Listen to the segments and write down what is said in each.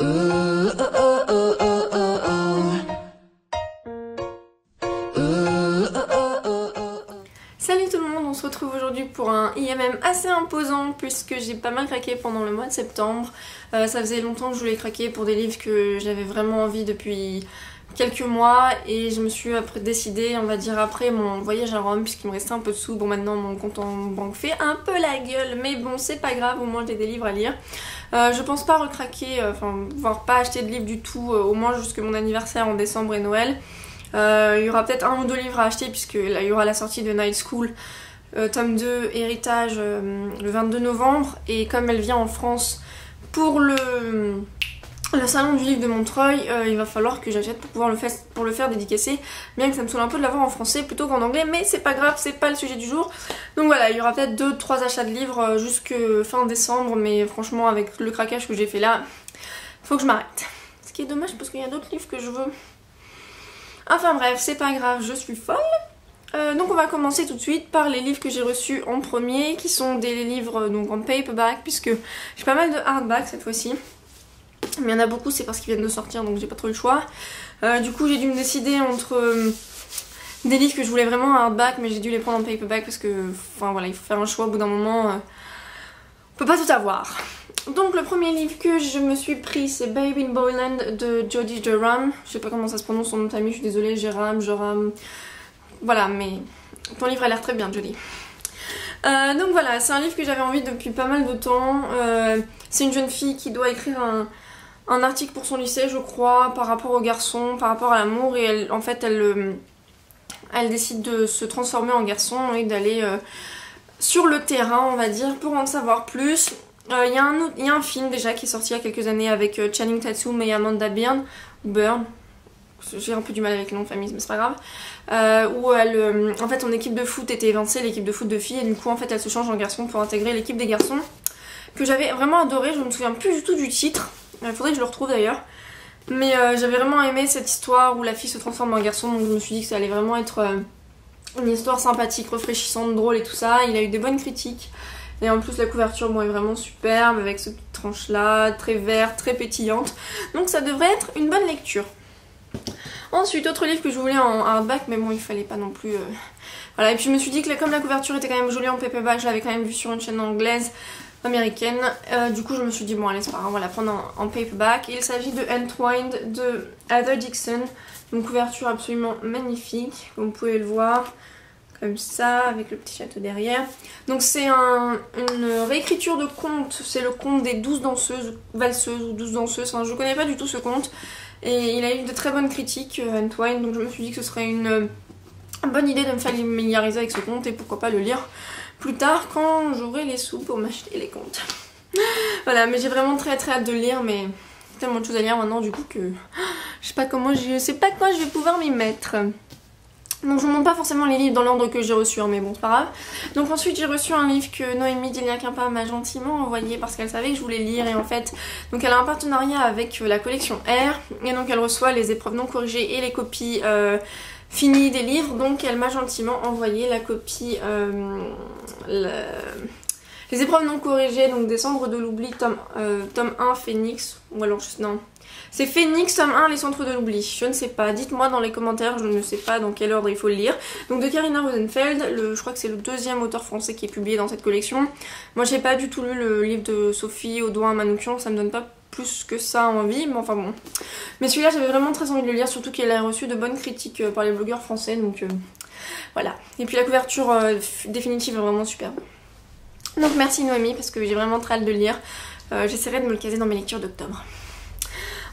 Salut tout le monde, on se retrouve aujourd'hui pour un IMM assez imposant puisque j'ai pas mal craqué pendant le mois de septembre. Ça faisait longtemps que je voulais craquer pour des livres que j'avais vraiment envie depuis quelques mois et je me suis décidée, on va dire après mon voyage à Rome, puisqu'il me restait un peu de sous. Bon, maintenant mon compte en banque fait un peu la gueule, mais bon, c'est pas grave, au moins j'ai des livres à lire. Je pense pas recraquer, voire pas acheter de livres du tout, au moins jusqu'à mon anniversaire en décembre et Noël. Il y aura peut-être un ou deux livres à acheter puisque là il y aura la sortie de Night School, tome 2, Héritage, le 22 novembre, et comme elle vient en France pour le salon du livre de Montreuil, il va falloir que j'achète pour pouvoir le faire dédicacer, bien que ça me saoule un peu de l'avoir en français plutôt qu'en anglais, mais c'est pas grave, c'est pas le sujet du jour. Donc voilà, il y aura peut-être 2-3 achats de livres jusque fin décembre, mais franchement avec le craquage que j'ai fait là, faut que je m'arrête. Ce qui est dommage parce qu'il y a d'autres livres que je veux. Enfin bref, c'est pas grave, je suis folle. Donc on va commencer tout de suite par les livres que j'ai reçus en premier, qui sont des livres donc en paperback, puisque j'ai pas mal de hardback cette fois-ci. Mais il y en a beaucoup, c'est parce qu'ils viennent de sortir, donc j'ai pas trop le choix. Du coup j'ai dû me décider entre des livres que je voulais vraiment en hardback, mais j'ai dû les prendre en paperback parce que, enfin voilà, il faut faire un choix au bout d'un moment. On peut pas tout avoir. Donc le premier livre que je me suis pris, c'est Babe in Boyland de Jodie Joram. Je sais pas comment ça se prononce son nom de famille, je suis désolée, Joram. Voilà, mais ton livre a l'air très bien, Jodie. Donc voilà, c'est un livre que j'avais envie depuis pas mal de temps. C'est une jeune fille qui doit écrire un article pour son lycée, je crois, par rapport aux garçons, par rapport à l'amour, et elle, en fait elle décide de se transformer en garçon et d'aller sur le terrain, on va dire, pour en savoir plus. Il y a un film déjà qui est sorti il y a quelques années avec Channing Tatum et Amanda Byrne, j'ai un peu du mal avec les noms de famille mais c'est pas grave, où en fait son équipe de foot était évincée, l'équipe de foot de filles, et du coup en fait elle se change en garçon pour intégrer l'équipe des garçons, que j'avais vraiment adoré. Je me souviens plus du tout du titre, il faudrait que je le retrouve d'ailleurs, mais j'avais vraiment aimé cette histoire où la fille se transforme en garçon, donc je me suis dit que ça allait vraiment être une histoire sympathique, rafraîchissante, drôle et tout ça. Il a eu des bonnes critiques. Et en plus la couverture bon, est vraiment superbe avec ce petit tranche là, très verte, très pétillante. Donc ça devrait être une bonne lecture. Ensuite, autre livre que je voulais en hardback, mais bon il fallait pas non plus... Voilà, et puis je me suis dit que comme la couverture était quand même jolie en paperback, je l'avais quand même vue sur une chaîne anglaise, américaine. Du coup je me suis dit bon allez c'est pas grave, on va la prendre en paperback. Il s'agit de Entwined de Heather Dixon. Une couverture absolument magnifique, comme vous pouvez le voir. Comme ça, avec le petit château derrière. Donc c'est une réécriture de conte, c'est le conte des 12 danseuses, valseuses ou 12 danseuses, enfin je connais pas du tout ce conte. Et il a eu de très bonnes critiques, Entwine, donc je me suis dit que ce serait une bonne idée de me familiariser avec ce conte et pourquoi pas le lire plus tard quand j'aurai les sous pour m'acheter les contes. Voilà, mais j'ai vraiment très hâte de le lire, mais tellement de choses à lire maintenant du coup que je sais pas quand je vais pouvoir m'y mettre. Donc je vous montre pas forcément les livres dans l'ordre que j'ai reçu, hein, mais bon c'est pas grave. Donc ensuite j'ai reçu un livre que Noémie d'Iliaquimpa m'a gentiment envoyé parce qu'elle savait que je voulais lire, et en fait donc elle a un partenariat avec la collection R, et donc elle reçoit les épreuves non corrigées et les copies finies des livres, donc elle m'a gentiment envoyé la copie, les épreuves non corrigées, donc des Cendres de l'oubli, tome 1 Phénix, ou alors non... C'est Phénix, tome 1, les Centres de l'oubli. Je ne sais pas, dites-moi dans les commentaires, je ne sais pas dans quel ordre il faut le lire. Donc de Carina Rosenfeld, je crois que c'est le deuxième auteur français qui est publié dans cette collection. Moi j'ai pas du tout lu le livre de Sophie Audouin Manoukian, ça me donne pas plus que ça envie, mais enfin bon. Mais celui-là j'avais vraiment très envie de le lire, surtout qu'il a reçu de bonnes critiques par les blogueurs français, donc voilà. Et puis la couverture définitive est vraiment superbe. Donc merci Noémie, parce que j'ai vraiment très hâte de le lire. J'essaierai de me le caser dans mes lectures d'octobre.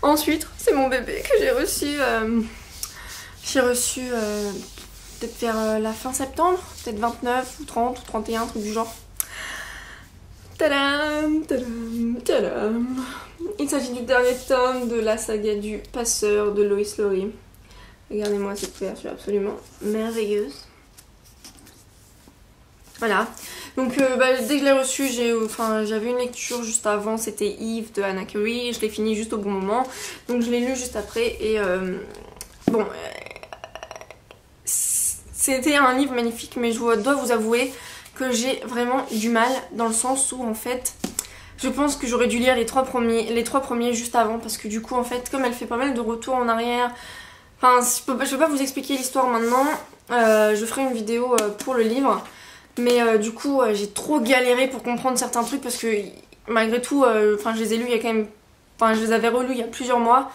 Ensuite, c'est mon bébé que j'ai reçu. Peut-être vers la fin septembre, peut-être 29 ou 30 ou 31, un truc du genre. Tadam, tadam, tadam. Il s'agit du dernier tome de la saga du Passeur de Lois Lowry. Regardez-moi cette couverture absolument merveilleuse. Voilà, donc dès que je l'ai reçu, j'avais une lecture juste avant, c'était Eve de Anna Curry, je l'ai fini juste au bon moment, donc je l'ai lu juste après, et c'était un livre magnifique, mais je dois vous avouer que j'ai vraiment du mal, dans le sens où en fait Je pense que j'aurais dû lire les trois premiers juste avant parce que du coup en fait comme elle fait pas mal de retours en arrière, enfin je peux pas vous expliquer l'histoire maintenant, je ferai une vidéo pour le livre, mais du coup j'ai trop galéré pour comprendre certains trucs parce que malgré tout, enfin je les ai lus il y a quand même, enfin je les avais relus il y a plusieurs mois.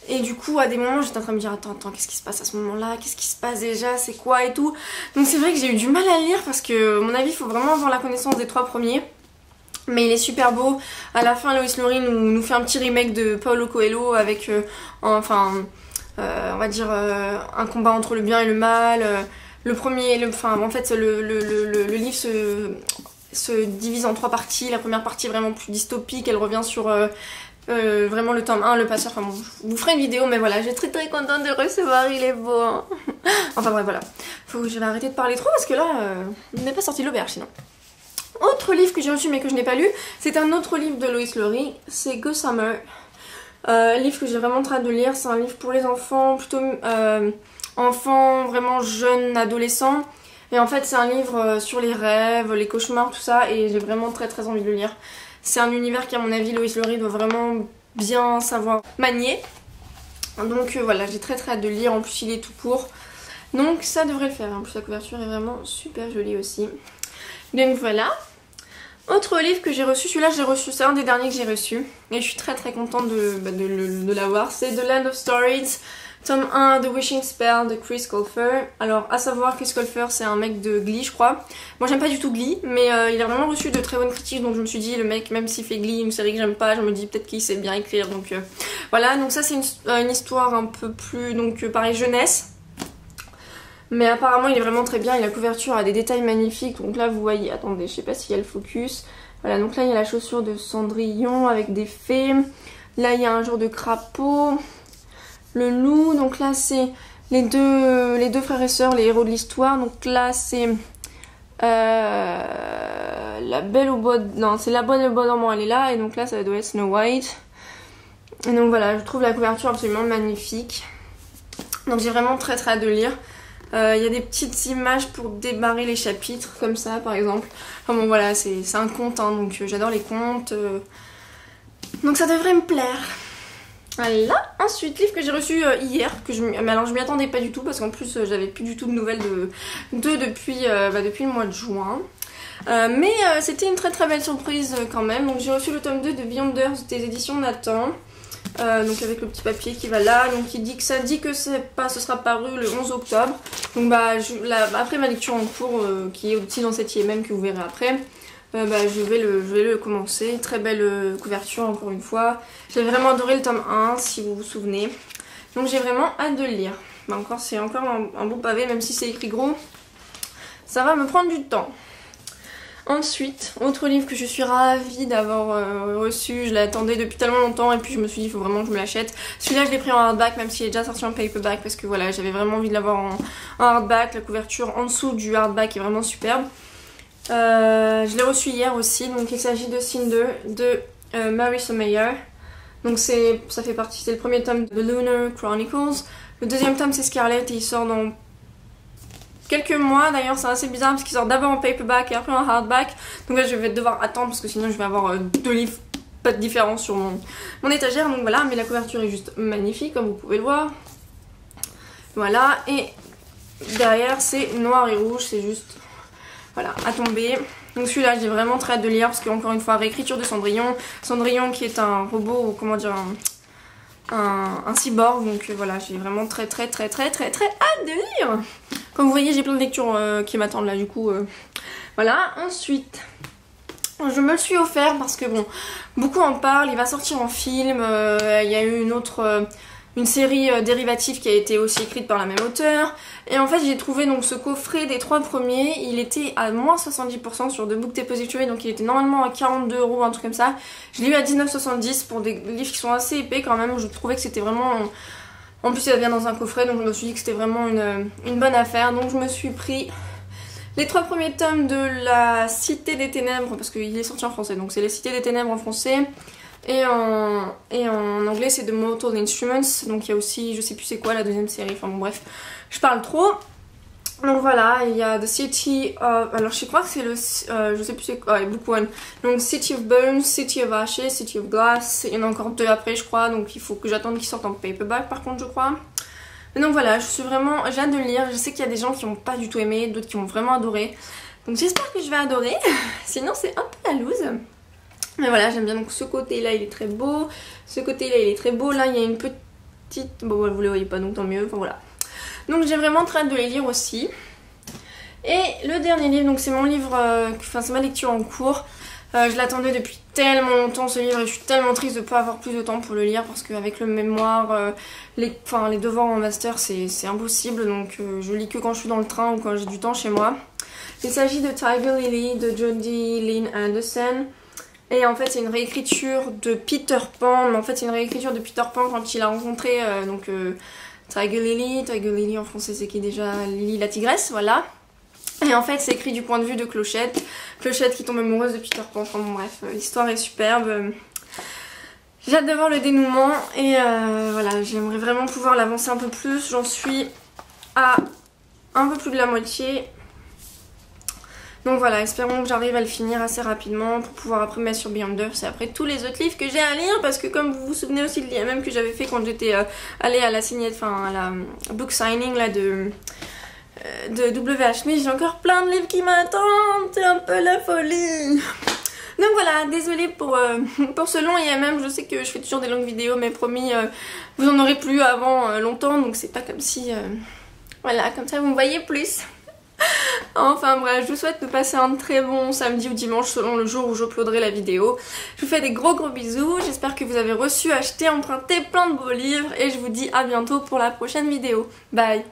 Et du coup à des moments j'étais en train de me dire attends qu'est-ce qui se passe à ce moment là, qu'est-ce qui se passe déjà, c'est quoi et tout. Donc c'est vrai que j'ai eu du mal à lire parce que à mon avis il faut vraiment avoir la connaissance des trois premiers. Mais il est super beau. À la fin Lois Lowry nous fait un petit remake de Paulo Coelho avec on va dire un combat entre le bien et le mal. Le premier, en fait le livre se divise en trois parties. La première partie vraiment plus dystopique, elle revient sur vraiment le tome 1, le passeur. Enfin bon, je vous ferai une vidéo, mais voilà, j'ai très contente de le recevoir, il est beau. Hein. Enfin bref, voilà. Je vais arrêter de parler trop parce que là, on n'est pas sorti de l'auberge sinon. Autre livre que j'ai reçu mais que je n'ai pas lu, c'est un autre livre de Lois Lowry, c'est Gossamer. Livre que j'ai vraiment très hâte de lire, c'est un livre pour les enfants, plutôt enfants, vraiment jeunes, adolescents. Et en fait c'est un livre sur les rêves, les cauchemars, tout ça, et j'ai vraiment très envie de le lire. C'est un univers qui à mon avis Lois Lowry doit vraiment bien savoir manier. Donc voilà, j'ai très hâte de le lire, en plus il est tout court. Donc ça devrait le faire, en plus la couverture est vraiment super jolie aussi. Donc voilà. Autre livre que j'ai reçu, celui-là j'ai reçu, c'est un des derniers que j'ai reçu. Et je suis très contente de l'avoir. C'est The Land of Stories, tome 1, The Wishing Spell de Chris Colfer. Alors à savoir Chris Colfer c'est un mec de Glee je crois. Moi j'aime pas du tout Glee, mais il a vraiment reçu de très bonnes critiques. Donc je me suis dit le mec même s'il fait Glee, une série que j'aime pas, je me dis peut-être qu'il sait bien écrire. Donc voilà, donc ça c'est une histoire un peu plus, donc pareil jeunesse. Mais apparemment il est vraiment très bien et la couverture a des détails magnifiques. Donc là vous voyez, attendez, je sais pas s'il y a le focus. Voilà, donc là il y a la chaussure de Cendrillon avec des fées. Là il y a un genre de crapaud. Le loup, donc là c'est les deux frères et sœurs, les héros de l'histoire. Donc là c'est la belle au bois... Non, c'est la bonne au bois dormant, elle est là. Et donc là ça doit être Snow White. Et donc voilà, je trouve la couverture absolument magnifique. Donc j'ai vraiment très hâte de lire. Il y a des petites images pour démarrer les chapitres comme ça par exemple. Enfin bon voilà, c'est un conte hein, donc j'adore les contes. Donc ça devrait me plaire. Voilà, ensuite livre que j'ai reçu hier, mais alors je m'y attendais pas du tout parce qu'en plus j'avais plus du tout de nouvelles depuis le mois de juin. Mais c'était une très belle surprise quand même. Donc j'ai reçu le tome 2 de Beyonders des éditions Nathan. Donc avec le petit papier qui va là, donc il dit que ce sera paru le 11 octobre. Donc après ma lecture en cours qui est aussi dans cette IMM que vous verrez après, je vais le commencer. Très belle couverture encore une fois. J'ai vraiment adoré le tome 1 si vous vous souvenez. Donc j'ai vraiment hâte de le lire. C'est encore un beau pavé même si c'est écrit gros. Ça va me prendre du temps. Ensuite, autre livre que je suis ravie d'avoir reçu, je l'attendais depuis tellement longtemps et puis je me suis dit il faut vraiment que je me l'achète. Celui-là je l'ai pris en hardback même s'il est déjà sorti en paperback parce que voilà j'avais vraiment envie de l'avoir en hardback. La couverture en dessous du hardback est vraiment superbe. Je l'ai reçu hier aussi, donc il s'agit de Cinder de Marissa Meyer. Donc ça fait partie, c'est le premier tome de The Lunar Chronicles. Le deuxième tome c'est Scarlet et il sort dans quelques mois. D'ailleurs c'est assez bizarre parce qu'il sort d'abord en paperback et après en hardback. Donc là je vais devoir attendre parce que sinon je vais avoir deux livres pas différents sur mon étagère. Donc voilà, mais la couverture est juste magnifique comme vous pouvez le voir. Voilà, et derrière c'est noir et rouge, c'est juste voilà à tomber. Donc celui-là j'ai vraiment très hâte de lire parce qu'encore une fois réécriture de Cendrillon. Cendrillon qui est un robot ou comment dire un cyborg. Donc voilà, j'ai vraiment très hâte de lire. Comme vous voyez j'ai plein de lectures qui m'attendent là du coup. Voilà, ensuite je me le suis offert parce que bon, beaucoup en parlent, il va sortir en film. Il y a eu une série dérivative qui a été aussi écrite par la même auteure. Et en fait j'ai trouvé donc ce coffret des 3 premiers, il était à moins 70% sur The Book Depository, donc il était normalement à 42 €, un truc comme ça. Je l'ai eu à 19,70 pour des livres qui sont assez épais quand même, je trouvais que c'était vraiment... En plus il vient dans un coffret, donc je me suis dit que c'était vraiment une bonne affaire. Donc je me suis pris les 3 premiers tomes de La Cité des Ténèbres, parce qu'il est sorti en français, donc c'est La Cité des Ténèbres en français. Et en anglais c'est The Mortal Instruments, donc il y a aussi, je sais plus c'est quoi la deuxième série, enfin bon bref, je parle trop. Donc voilà, il y a The City of... Alors je crois que c'est le... je sais plus c'est quoi, Book One. Donc City of Bones, City of Ashes, City of Glass. Il y en a encore 2 après je crois, donc il faut que j'attende qu'ils sortent en paperback par contre je crois. Mais donc voilà, je suis vraiment... J'ai hâte de le lire. Je sais qu'il y a des gens qui n'ont pas du tout aimé, d'autres qui ont vraiment adoré. Donc j'espère que je vais adorer. Sinon c'est un peu la loose. Mais voilà, j'aime bien. Donc ce côté là il est très beau. Ce côté là il est très beau. Là il y a une petite... Bon vous les voyez pas donc tant mieux. Enfin voilà. Donc j'ai vraiment très hâte de les lire aussi. Et le dernier livre, donc c'est mon livre, enfin c'est ma lecture en cours. Je l'attendais depuis tellement longtemps ce livre et je suis tellement triste de ne pas avoir plus de temps pour le lire parce qu'avec le mémoire, les devoirs en master c'est impossible, donc je lis que quand je suis dans le train ou quand j'ai du temps chez moi. Il s'agit de Tiger Lily de Jodi Lynn Anderson. Et en fait c'est une réécriture de Peter Pan, mais en fait c'est une réécriture de Peter Pan quand il a rencontré Tiger Lily en français c'est qui déjà Lily la tigresse, voilà. Et en fait c'est écrit du point de vue de Clochette. Clochette qui tombe amoureuse de Peter Pan, enfin bon bref, l'histoire est superbe. J'ai hâte de voir le dénouement et voilà, j'aimerais vraiment pouvoir l'avancer un peu plus. J'en suis à un peu plus de la moitié. Donc voilà, espérons que j'arrive à le finir assez rapidement pour pouvoir après mettre sur Beyond Earth et après tous les autres livres que j'ai à lire parce que comme vous vous souvenez aussi de l'IMM que j'avais fait quand j'étais allée à la signette, enfin à la book signing là de W.H. Smith, j'ai encore plein de livres qui m'attendent, c'est un peu la folie. Donc voilà, désolée pour ce long IMM, je sais que je fais toujours des longues vidéos mais promis vous en aurez plus avant longtemps donc c'est pas comme si voilà, comme ça vous me voyez plus. Enfin bref, je vous souhaite de passer un très bon samedi ou dimanche selon le jour où j'uploaderai la vidéo. Je vous fais des gros bisous, j'espère que vous avez reçu, acheté, emprunté plein de beaux livres et je vous dis à bientôt pour la prochaine vidéo. Bye.